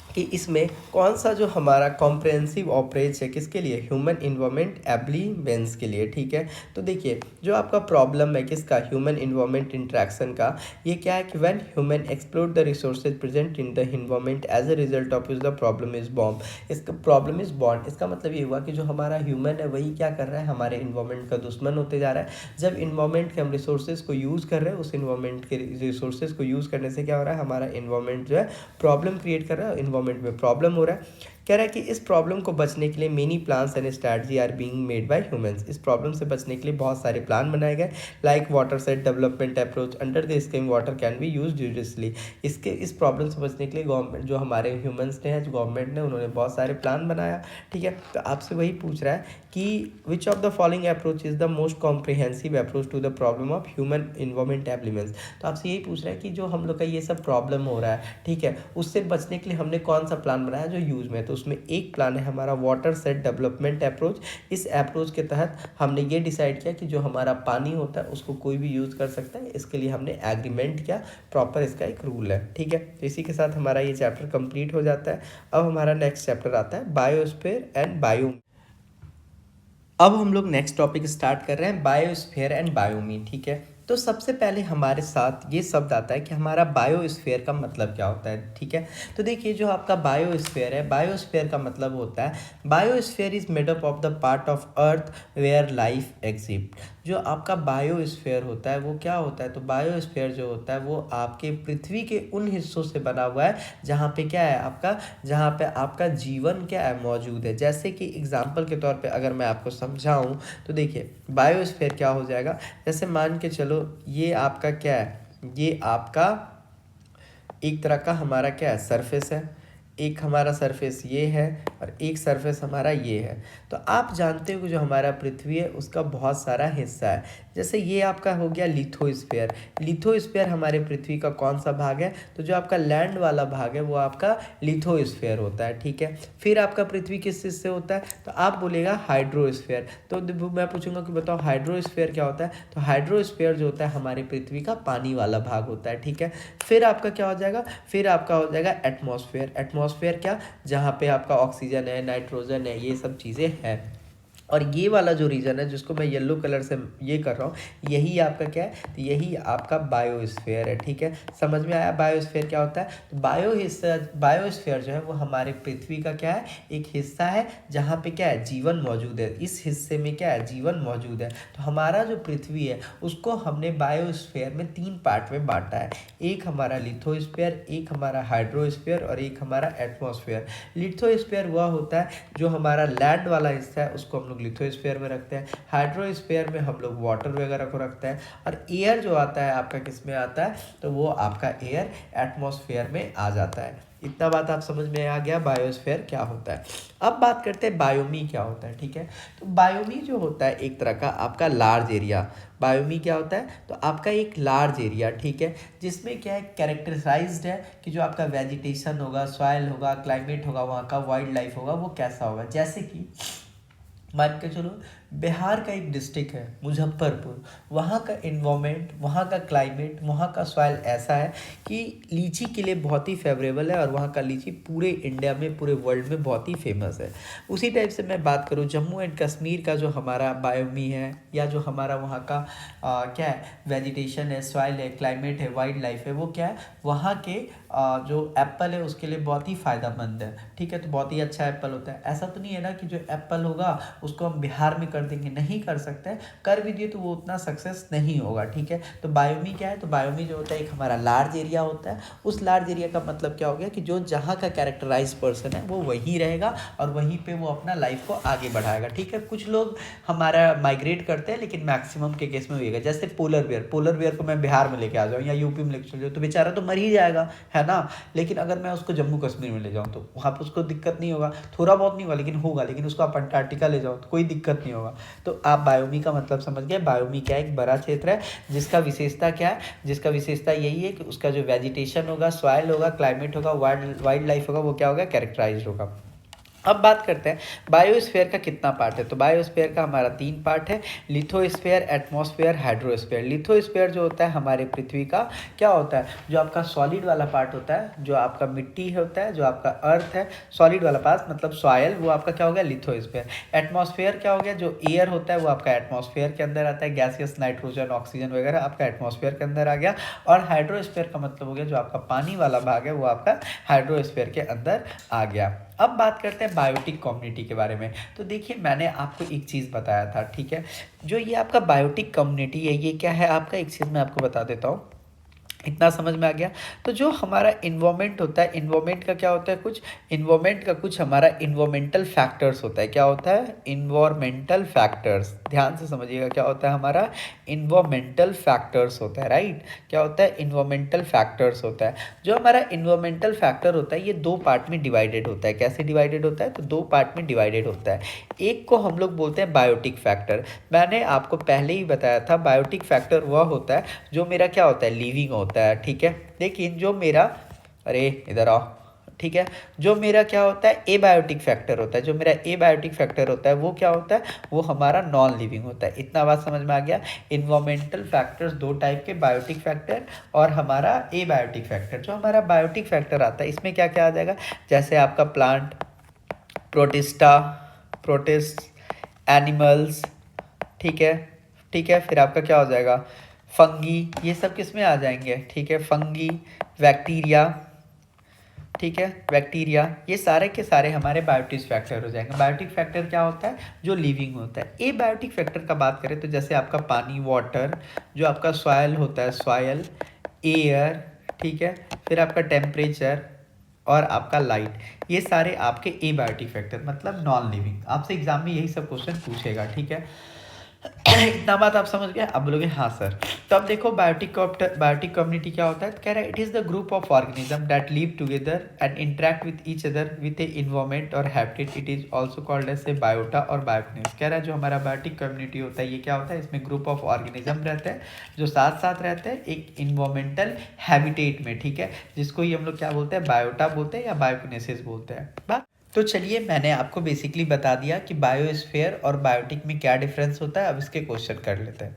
कि इसमें कौन सा जो हमारा कॉम्प्रिहेंसिव अप्रोच है किसके लिए, ह्यूमन इन्वायरमेंट एब्लीवेंस के लिए। ठीक है, तो देखिए जो आपका प्रॉब्लम है किसका, ह्यूमन इन्वायरमेंट इंट्रैक्शन का, ये क्या है कि when human explore the resources present in the environment as a result of is the problem is born. इसका प्रॉब्लम इज बॉर्न, इसका मतलब ये हुआ कि जो हमारा ह्यूमन है वही क्या कर रहा है, हमारे इन्वायरमेंट का दुश्मन होते जा रहा है। जब इन्वायरमेंट के हम रिसोर्सेज को यूज़ कर रहे हैं, उस इन्वायरमेंट के रिसोर्सेज को यूज़ करने से क्या हो रहा है, हमारा इन्वायरमेंट जो है प्रॉब्लम क्रिएट कर रहा है, इन्वायरमेंट में प्रॉब्लम हो रहा है। कह रहा है कि इस प्रॉब्लम को बचने के लिए many plans and strategy are being made by humans. इस प्रॉब्लम से बचने के लिए बहुत सारे प्लान बनाए गए, like watershed development approach under the scheme water can be use usually. इस प्रॉब्लम से बचने के लिए गवर्नमेंट जो हमारे ह्यूमंस ने, जो गवर्नमेंट ने, उन्होंने बहुत सारे प्लान बनाया। ठीक है, तो आपसे वही पूछ रहा है कि which of the following approach is the most comprehensive approach to the problem of human environment एब्लीमेंट्स। तो आपसे यही पूछ रहा है कि जो हम लोग का ये सब प्रॉब्लम हो रहा है, ठीक है, उससे बचने के लिए हमने कौन सा प्लान बनाया जो यूज़ में है। तो उसमें एक प्लान है हमारा वाटर सेट डेवलपमेंट अप्रोच। इस अप्रोच के तहत हमने ये डिसाइड किया कि जो हमारा पानी होता है उसको कोई भी यूज़ कर सकता है, इसके लिए हमने एग्रीमेंट किया, प्रॉपर इसका एक रूल है। ठीक है, तो इसी के साथ हमारा ये चैप्टर कंप्लीट हो जाता है। अब हमारा नेक्स्ट चैप्टर आता है बायोस्फीयर एंड बायो। अब हम लोग नेक्स्ट टॉपिक स्टार्ट कर रहे हैं बायोस्फीयर एंड बायोमी। ठीक है, तो सबसे पहले हमारे साथ ये शब्द आता है कि हमारा बायोस्फीयर का मतलब क्या होता है। ठीक है, तो देखिए जो आपका बायोस्फीयर है, बायोस्फीयर का मतलब होता है biosphere is made up of the part of earth where life exist. जो आपका बायोस्फीयर होता है वो क्या होता है, तो बायोस्फीयर जो होता है वो आपके पृथ्वी के उन हिस्सों से बना हुआ है जहाँ पे क्या है आपका, जहाँ पे आपका जीवन क्या है मौजूद है। जैसे कि एग्जाम्पल के तौर पे अगर मैं आपको समझाऊँ तो देखिए बायोस्फीयर क्या हो जाएगा, जैसे मान के चलो ये आपका क्या है, ये आपका एक तरह का हमारा क्या है सरफेस है, एक हमारा सरफेस ये है और एक सरफेस हमारा ये है। तो आप जानते हो कि जो हमारा पृथ्वी है उसका बहुत सारा हिस्सा है। जैसे ये आपका हो गया लिथोस्फीयर। लिथोस्फीयर हमारे पृथ्वी का कौन सा भाग है, तो जो आपका लैंड वाला भाग है वो आपका लिथोस्फीयर होता है। ठीक है, फिर आपका पृथ्वी किस चीज़ से होता है, तो आप बोलेगा हाइड्रोस्फीयर। तो मैं पूछूंगा कि बताओ हाइड्रोस्फीयर क्या होता है, तो हाइड्रोस्फीयर जो होता है हमारे पृथ्वी का पानी वाला भाग होता है। ठीक है, फिर आपका क्या हो जाएगा, फिर आपका हो जाएगा एटमॉस्फेयर। एटमॉस्फेयर क्या, जहाँ पे आपका ऑक्सीजन है, नाइट्रोजन है, ये सब चीज़ें हैं। और ये वाला जो रीजन है जिसको मैं येलो कलर से ये कर रहा हूँ, यही आपका क्या है, तो यही आपका बायोस्फीयर है। ठीक है, समझ में आया बायोस्फीयर क्या होता है। तो बायोस्फीयर जो है वो हमारे पृथ्वी का क्या है, एक हिस्सा है जहाँ पे क्या है जीवन मौजूद है। इस हिस्से में क्या है, जीवन मौजूद है। तो हमारा जो पृथ्वी है उसको हमने बायोस्फीयर में 3 पार्ट में बांटा है, एक हमारा लिथोस्फीयर, एक हमारा हाइड्रोस्फीयर और एक हमारा एटमॉस्फेयर। लिथोस्फीयर वह होता है जो हमारा लैंड वाला हिस्सा है, उसको हम लोग लिथोस्फीयर में रखते हैं। हाइड्रोस्फीयर में हम लोग वाटर वगैरह को रखते हैं। और एयर जो आता है आपका किस में आता है, तो वो आपका एयर एटमॉस्फेयर में आ जाता है। इतना बात आप समझ में आ गया बायोस्फीयर क्या होता है। अब बात करते हैं बायोमी क्या होता है। ठीक है, तो बायोमी जो होता है एक तरह का आपका लार्ज एरिया। बायोमी क्या होता है, तो आपका एक लार्ज एरिया, ठीक है, जिसमें क्या है कैरेक्टराइज्ड है कि जो आपका वेजिटेशन होगा, सॉइल होगा, क्लाइमेट होगा, वहाँ का वाइल्ड लाइफ होगा, वो कैसा होगा। जैसे कि मान के चलो बिहार का एक डिस्ट्रिक्ट है मुजफ्फरपुर, वहाँ का इन्वायरमेंट, वहाँ का क्लाइमेट, वहाँ का सॉइल ऐसा है कि लीची के लिए बहुत ही फेवरेबल है और वहाँ का लीची पूरे इंडिया में, पूरे वर्ल्ड में बहुत ही फेमस है। उसी टाइप से मैं बात करूँ जम्मू एंड कश्मीर का जो हमारा बायोमी है, या जो हमारा वहाँ का क्या है वेजिटेशन है, सॉइल है, क्लाइमेट है, वाइल्ड लाइफ है, वो क्या है वहाँ के जो एप्पल है उसके लिए बहुत ही फ़ायदेमंद है। ठीक है, तो बहुत ही अच्छा एप्पल होता है। ऐसा तो नहीं है ना कि जो एप्पल होगा उसको हम बिहार में कर देंगे, नहीं कर सकते हैं, कर भी दिए तो वो उतना सक्सेस नहीं होगा, ठीक है। तो बायोमी क्या है, तो बायोमी जो होता है एक हमारा लार्ज एरिया होता है। उस लार्ज एरिया का मतलब क्या हो गया कि जो जहाँ का कैरेक्टराइज पर्सन है वो वहीं रहेगा और वहीं पे वो अपना लाइफ को आगे बढ़ाएगा, ठीक है। कुछ लोग हमारा माइग्रेट करते हैं, लेकिन मैक्सिमम के केस में होगा, जैसे पोलर बियर को मैं बिहार में लेके आ जाऊँ या यूपी में लेके चल जाऊँ तो बेचारा तो मर ही जाएगा, है ना। लेकिन अगर मैं उसको जम्मू कश्मीर में ले जाऊँ तो वहाँ पर उसको दिक्कत नहीं होगा, थोड़ा बहुत नहीं होगा लेकिन होगा। लेकिन उसको आप अंटार्कटिका ले जाओ तो कोई दिक्कत नहीं होगा। तो आप बायोमी का मतलब समझ गए। बायोमी क्या है, एक बड़ा क्षेत्र है जिसका विशेषता क्या है, जिसका विशेषता यही है कि उसका जो वेजिटेशन होगा, सॉइल होगा, क्लाइमेट होगा, वाइल्ड लाइफ होगा, वो क्या होगा, कैरेक्टराइज होगा। अब बात करते हैं बायोस्फीयर का कितना पार्ट है। तो बायोस्फीयर का हमारा 3 पार्ट है, लिथोस्फीयर, एटमॉस्फेयर, हाइड्रोस्फीयर। लिथोस्फीयर जो होता है हमारे पृथ्वी का क्या होता है, जो आपका सॉलिड वाला पार्ट होता है, जो आपका मिट्टी होता है, जो आपका अर्थ है, सॉलिड वाला पार्ट मतलब सॉयल, वो आपका क्या हो गया, लिथोस्फीयर। एटमॉस्फेयर क्या हो गया, जो एयर होता है वो आपका एटमॉस्फेयर के अंदर आता है, गैसियस, नाइट्रोजन, ऑक्सीजन वगैरह आपका एटमॉस्फेयर के अंदर आ गया। और हाइड्रोस्फीयर का मतलब हो गया जो आपका पानी वाला भाग है वो आपका हाइड्रोस्फीयर के अंदर आ गया। अब बात करते हैं बायोटिक कम्युनिटी के बारे में। तो देखिए मैंने आपको एक चीज़ बताया था, ठीक है। जो ये आपका बायोटिक कम्युनिटी है ये क्या है आपका, एक चीज़ मैं आपको बता देता हूँ, इतना समझ में आ गया। तो जो हमारा इन्वायरमेंट होता है, इन्वायरमेंट का क्या होता है, कुछ इन्वायरमेंट का कुछ हमारा इन्वायरमेंटल फैक्टर्स होता है। क्या होता है, इन्वायरमेंटल फैक्टर्स, ध्यान से समझिएगा, क्या होता है हमारा इन्वायरमेंटल फैक्टर्स होता है, राइट। क्या होता है, इन्वायरमेंटल फैक्टर्स होता है। जो हमारा इन्वायरमेंटल फैक्टर होता है ये 2 पार्ट में डिवाइडेड होता है। कैसे डिवाइडेड होता है, तो 2 पार्ट में डिवाइडेड होता है। एक को हम लोग बोलते हैं बायोटिक फैक्टर। मैंने आपको पहले ही बताया था बायोटिक फैक्टर वह होता है जो मेरा क्या होता है, लिविंग होता है, ठीक है। लेकिन जो मेरा, अरे इधर आओ, ठीक है, जो मेरा क्या होता है एबायोटिक फैक्टर होता है, जो मेरा एबायोटिक फैक्टर होता है वो क्या होता है, वो हमारा नॉन लिविंग होता है। इतना बात समझ में आ गया। इन्वायरमेंटल फैक्टर्स 2 टाइप के, बायोटिक फैक्टर और हमारा एबायोटिक फैक्टर। जो हमारा बायोटिक फैक्टर आता है इसमें क्या क्या आ जाएगा, जैसे आपका प्लांट, प्रोटिस्टा, प्रोटिस्ट, एनिमल्स, ठीक है, ठीक है। फिर आपका क्या हो जाएगा, फंगी, ये सब किस में आ जाएंगे, ठीक है, फंगी, बैक्टीरिया, ठीक है, बैक्टीरिया, ये सारे के सारे हमारे बायोटिक फैक्टर हो जाएंगे। बायोटिक फैक्टर क्या होता है, जो लिविंग होता है। ए बायोटिक फैक्टर का बात करें तो जैसे आपका पानी, वाटर, जो आपका सॉयल होता है, सॉयल, एयर, ठीक है, फिर आपका टेम्परेचर और आपका लाइट, ये सारे आपके ए बायोटिक फैक्टर मतलब नॉन लिविंग। आपसे एग्जाम में यही सब क्वेश्चन पूछेगा, ठीक है। इतना बात आप समझ गए। अब बोलोगे हाँ सर। तो अब देखो बायोटिक कम्युनिटी क्या होता है, तो कह रहा है it is the group of organism that live together and interact with each other with a environment और habitat. It is also called as a biota और बायोकनेस। कह रहा है जो हमारा बायोटिक कम्युनिटी होता है ये क्या होता है, इसमें ग्रुप ऑफ ऑर्गेनिज्म रहते हैं जो साथ साथ रहते हैं एक इन्वायरमेंटल हैबिटेट में, ठीक है, जिसको ही हम लोग क्या बोलते हैं, बायोटा बोलते हैं या बायोकिनेसिस बोलते हैं। तो चलिए मैंने आपको बेसिकली बता दिया कि बायोस्फीयर और बायोटिक में क्या डिफरेंस होता है। अब इसके क्वेश्चन कर लेते हैं।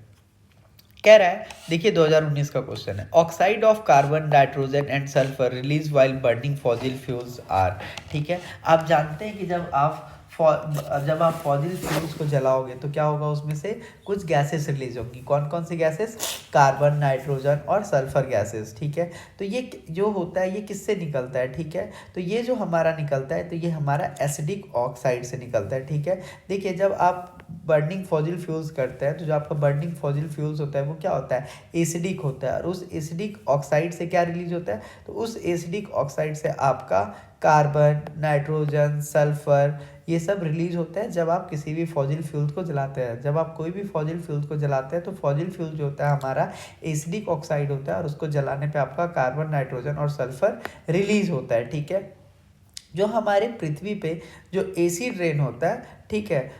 कह रहा है, देखिए 2019 का क्वेश्चन है, oxide of carbon, nitrogen and sulphur release while burning fossil fuels are. ठीक है, आप जानते हैं कि जब आप फॉसिल फ्यूल्स को जलाओगे तो क्या होगा, उसमें से कुछ गैसेस रिलीज होंगी। कौन कौन सी गैसेस, कार्बन, नाइट्रोजन और सल्फर गैसेस, ठीक है। तो ये जो होता है ये किससे निकलता है, ठीक है। तो ये जो हमारा निकलता है तो ये हमारा एसिडिक ऑक्साइड से निकलता है, ठीक है। देखिए जब आप बर्निंग फॉसिल फ्यूल्स करते हैं तो जो आपका बर्निंग फॉसिल फ्यूल्स होता है वो क्या होता है, एसिडिक होता है। और उस एसिडिक ऑक्साइड से क्या रिलीज होता है, तो उस एसिडिक ऑक्साइड से आपका कार्बन, नाइट्रोजन, सल्फर ये सब रिलीज होता है जब आप किसी भी फॉसिल फ्यूल को जलाते हैं। जब आप कोई भी फॉसिल फ्यूल को जलाते हैं तो फॉसिल फ्यूल जो होता है हमारा एसिडिक ऑक्साइड होता है और उसको जलाने पे आपका कार्बन, नाइट्रोजन और सल्फर रिलीज होता है, ठीक है। जो हमारे पृथ्वी पे जो एसिड रेन होता है, ठीक है,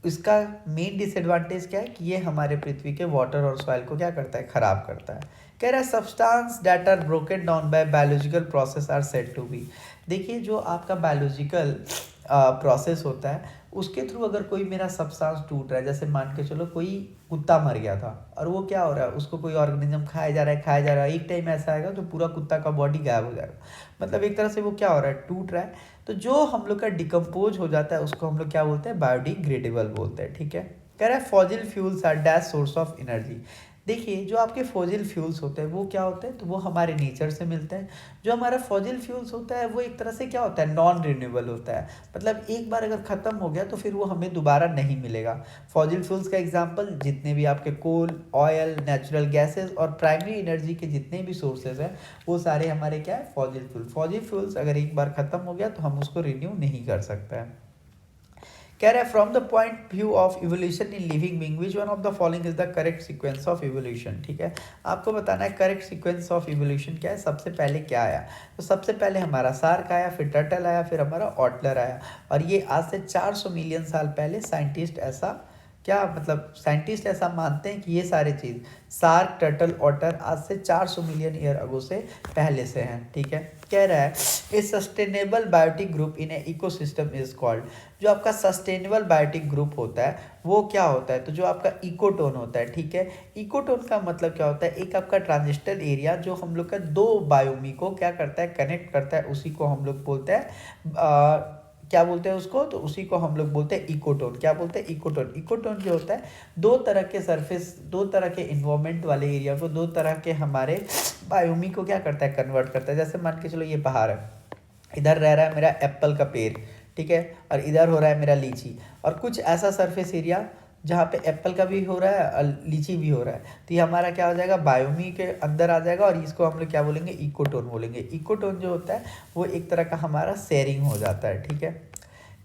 इसका मेन डिसएडवांटेज क्या है कि ये हमारे पृथ्वी के वाटर और सॉइल को क्या करता है, खराब करता है। कह रहा है substance that are broken down by biological process are said to be. देखिए जो आपका बायोलॉजिकल प्रोसेस होता है उसके थ्रू अगर कोई मेरा सब्सटेंस टूट रहा है, जैसे मान के चलो कोई कुत्ता मर गया था और वो क्या हो रहा है, उसको कोई ऑर्गेनिज्म खाया जा रहा है, एक टाइम ऐसा आएगा तो पूरा कुत्ता का बॉडी गायब हो जाएगा। मतलब एक तरह से वो क्या हो रहा है, टूट रहा है। तो जो हम लोग का डिकम्पोज हो जाता है उसको हम लोग क्या बोलते हैं, बायोडिग्रेडेबल बोलते हैं, ठीक है। कह रहा है fossil fuels are dash source of energy. देखिए जो आपके फॉसिल फ्यूल्स होते हैं वो क्या होते हैं, तो वो हमारे नेचर से मिलते हैं। जो हमारा फॉसिल फ्यूल्स होता है वो एक तरह से क्या होता है, नॉन रिन्यूएबल होता है, मतलब एक बार अगर ख़त्म हो गया तो फिर वो हमें दोबारा नहीं मिलेगा। फॉसिल फ्यूल्स का एग्जांपल जितने भी आपके कोल, ऑयल, नेचुरल गैसेस और प्राइमरी एनर्जी के जितने भी सोर्सेज हैं वो सारे हमारे क्या है, फॉसिल फ्यूल। फॉसिल फ्यूल्स अगर एक बार ख़त्म हो गया तो हम उसको रिन्यू नहीं कर सकते हैं। कह रहा है from the point view of evolution in living being which one of the following is the correct sequence of evolution. ठीक है, आपको बताना है करेक्ट सीक्वेंस ऑफ इवोल्यूशन क्या है, सबसे पहले क्या आया। तो सबसे पहले हमारा सार्क आया, फिर टर्टल आया, फिर हमारा ऑटलर आया। और ये आज से 400 मिलियन साल पहले साइंटिस्ट ऐसा क्या मतलब साइंटिस्ट ऐसा मानते हैं कि ये सारे चीज़ सार्क, टर्टल, ऑटर आज से 400 मिलियन ईयर अगो से पहले से हैं। ठीक है, कह रहा है a sustainable biotic group in a ecosystem is called. जो आपका सस्टेनेबल बायोटिक ग्रुप होता है वो क्या होता है, तो जो आपका इकोटोन होता है। ठीक है, इकोटोन का मतलब क्या होता है, एक आपका ट्रांजिस्टर एरिया जो हम लोग का दो बायोमी को क्या करता है, कनेक्ट करता है, उसी को हम लोग बोलते हैं क्या बोलते हैं उसको, तो उसी को हम लोग बोलते हैं इकोटोन। क्या बोलते हैं, इकोटोन। इकोटोन जो होता है दो तरह के सरफेस, दो तरह के इन्वायरमेंट वाले एरिया को, दो तरह के हमारे बायोमी को क्या करता है, कन्वर्ट करता है। जैसे मान के चलो ये पहाड़ है, इधर रह रहा है मेरा एप्पल का पेड़, ठीक है, और इधर हो रहा है मेरा लीची, और कुछ ऐसा सरफेस एरिया जहाँ पे एप्पल का भी हो रहा है और लीची भी हो रहा है, तो ये हमारा क्या हो जाएगा, बायोमी के अंदर आ जाएगा, और इसको हम लोग क्या बोलेंगे, इकोटोन बोलेंगे। इकोटोन जो होता है वो एक तरह का हमारा शेयरिंग हो जाता है। ठीक है,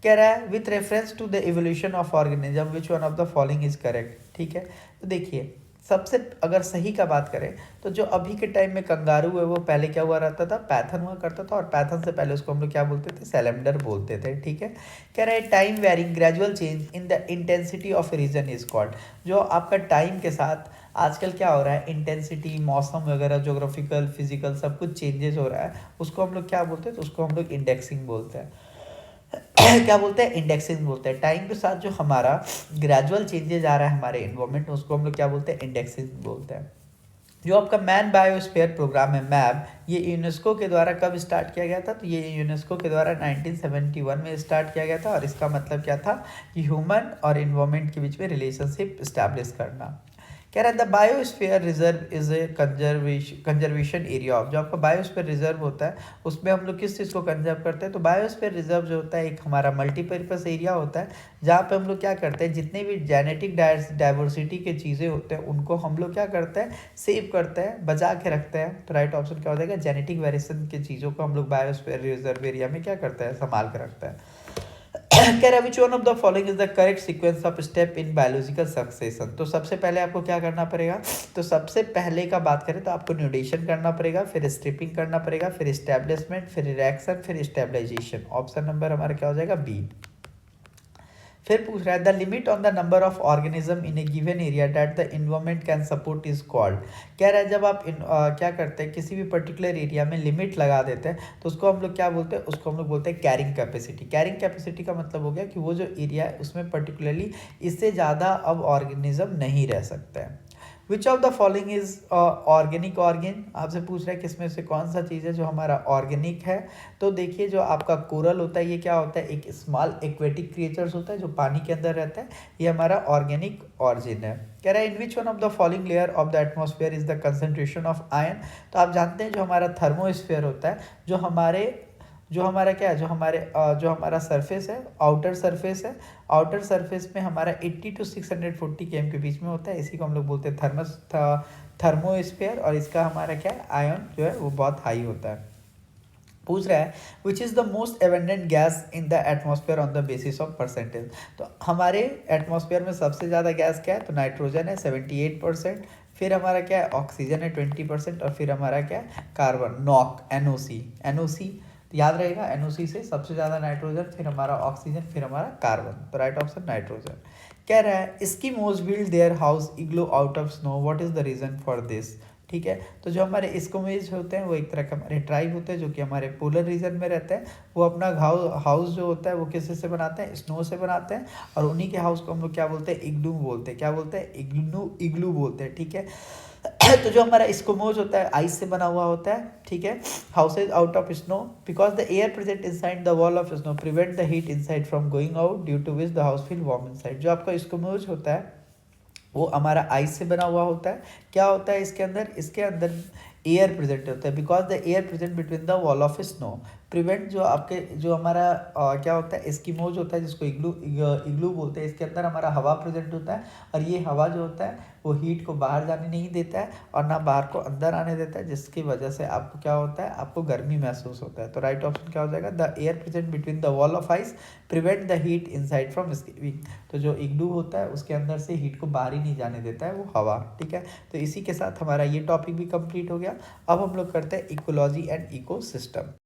कह रहा है with reference to the evolution of organism which one of the following is correct. ठीक है, तो देखिए सबसे अगर सही का बात करें तो जो अभी के टाइम में कंगारू है वो पहले क्या हुआ रहता था, पैथन हुआ करता था, और पैथन से पहले उसको हम लोग क्या बोलते थे, सैलेंडर बोलते थे। ठीक है, कह रहा है time varying gradual change in the intensity of reason is called. जो आपका टाइम के साथ आजकल क्या हो रहा है, इंटेंसिटी, मौसम वगैरह, जोग्राफिकल, फिजिकल सब कुछ चेंजेस हो रहा है, उसको हम लोग क्या बोलते हैं, तो उसको हम लोग इंडेक्सिंग बोलते हैं। क्या बोलते हैं, इंडेक्सिंग बोलते हैं। टाइम के साथ जो हमारा ग्रेजुअल चेंजेस आ रहा है हमारे इन्वायरमेंट में, उसको हम लोग क्या बोलते हैं, इंडेक्सिंग बोलते हैं। जो आपका मैन बायोस्फीयर प्रोग्राम है मैप, ये यूनेस्को के द्वारा कब स्टार्ट किया गया था, तो ये यूनेस्को के द्वारा 1971 में स्टार्ट किया गया था, और इसका मतलब क्या था कि ह्यूमन और इन्वायरमेंट के बीच में रिलेशनशिप स्टैब्लिश करना। कह रहा है the biosphere reserve is a conservation area of. जो आपका बायोस्फीयर रिजर्व होता है उसमें हम लोग किस चीज़ को कंजर्व करते हैं, तो बायोस्फीयर रिजर्व जो होता है एक हमारा मल्टीपर्पस एरिया होता है, जहाँ पे हम लोग क्या करते हैं, जितने भी जेनेटिक डाइवर्सिटी के चीज़ें होते हैं उनको हम लोग क्या करते हैं, सेव करते हैं, बचा के रखते हैं। तो राइट ऑप्शन क्या हो जाएगा, जेनेटिक वेरिएशन की चीज़ों को हम लोग बायोस्फीयर रिजर्व एरिया में क्या करते हैं, संभाल के रखते हैं। कह रहा है which one of the following is the correct sequence of step in biological succession. तो सबसे पहले आपको क्या करना पड़ेगा, तो सबसे पहले का बात करें तो आपको न्यूडेशन करना पड़ेगा, फिर स्ट्रिपिंग करना पड़ेगा, फिर इस्टेब्लिशमेंट, फिर रिएक्शन, फिर स्टेबलाइजेशन। ऑप्शन नंबर हमारा क्या हो जाएगा, बी। फिर पूछ रहा है the limit on the number of organism in A given area that the environment can support is called. कह रहा है जब आप क्या करते हैं, किसी भी पर्टिकुलर एरिया में लिमिट लगा देते हैं तो उसको हम लोग क्या बोलते हैं, उसको हम लोग बोलते हैं कैरिंग कैपेसिटी। कैरिंग कैपेसिटी का मतलब हो गया कि वो जो एरिया है उसमें पर्टिकुलरली इससे ज़्यादा अब ऑर्गेनिज्म नहीं रह सकते हैं। विच of the following is organic organ, आपसे पूछ रहा है किसमें से कौन सा चीज़ है जो हमारा ऑर्गेनिक है। तो देखिए जो आपका कोरल होता है ये क्या होता है, एक स्मॉल एक्वेटिक क्रिएचर्स होता है जो पानी के अंदर रहता है, ये हमारा ऑर्गेनिक ऑरिजिन है। कह रहा है in which one of the following layer of the atmosphere is the concentration of ion. तो आप जानते हैं जो हमारा थर्मोस्फेयर होता है, जो हमारा क्या है, जो हमारा सरफेस है, आउटर सरफेस है, आउटर सरफेस में हमारा 80 to 640 km के बीच में होता है, इसी को हम लोग बोलते हैं थर्मोस्फेयर, और इसका हमारा क्या है, आयन जो है वो बहुत हाई होता है। पूछ रहा है which is the most abundant gas in the atmosphere on the basis of percentage. तो हमारे एटमॉस्फेयर में सबसे ज़्यादा गैस क्या है, तो नाइट्रोजन है 78%, फिर हमारा क्या है, ऑक्सीजन है 20%, और फिर हमारा क्या है, कार्बन, नॉक, एनओसी। तो याद रहेगा एनओसी से सबसे ज़्यादा नाइट्रोजन, फिर हमारा ऑक्सीजन, फिर हमारा कार्बन। तो राइट ऑप्शन नाइट्रोजन। कह रहा है Eskimos build their house इग्लो out of snow, what is the reason for this. ठीक है, तो जो हमारे एस्किमोज होते हैं वो एक तरह के हमारे ट्राइब होते हैं जो कि हमारे पोलर रीजन में रहते हैं। वो अपना हाउस जो होता है वो किस से बनाते हैं, स्नो से बनाते हैं, और उन्हीं के हाउस को हम लोग क्या बोलते हैं, इग्लू बोलते हैं। क्या बोलते हैं, इग्लू बोलते हैं। ठीक है, तो जो हमारा एस्किमोज होता है आइस से बना हुआ होता है। ठीक है, houses out of snow because the air present inside the wall of snow prevent the heat inside from going out due to which the house feel warm inside. जो आपका एस्किमोज होता है वो हमारा आइस से बना हुआ होता है। क्या होता है इसके अंदर एयर प्रेजेंट होता है, because the air present between the wall of snow prevent जो आपके जो हमारा क्या होता है एस्किमोज होता है जिसको इग्लू इग्लू बोलते हैं, इसके अंदर हमारा हवा प्रेजेंट होता है और ये हवा जो होता है वो हीट को बाहर जाने नहीं देता है और ना बाहर को अंदर आने देता है, जिसकी वजह से आपको क्या होता है, आपको गर्मी महसूस होता है। तो राइट ऑप्शन क्या हो जाएगा, the air present between the wall of ice prevent the heat inside from escaping. तो जो इग्लू होता है उसके अंदर से हीट को बाहर ही नहीं जाने देता है वो हवा, ठीक है। तो इसी के साथ हमारा ये टॉपिक भी कंप्लीट हो गया। अब हम लोग करते हैं इकोलॉजी एंड इकोसिस्टम।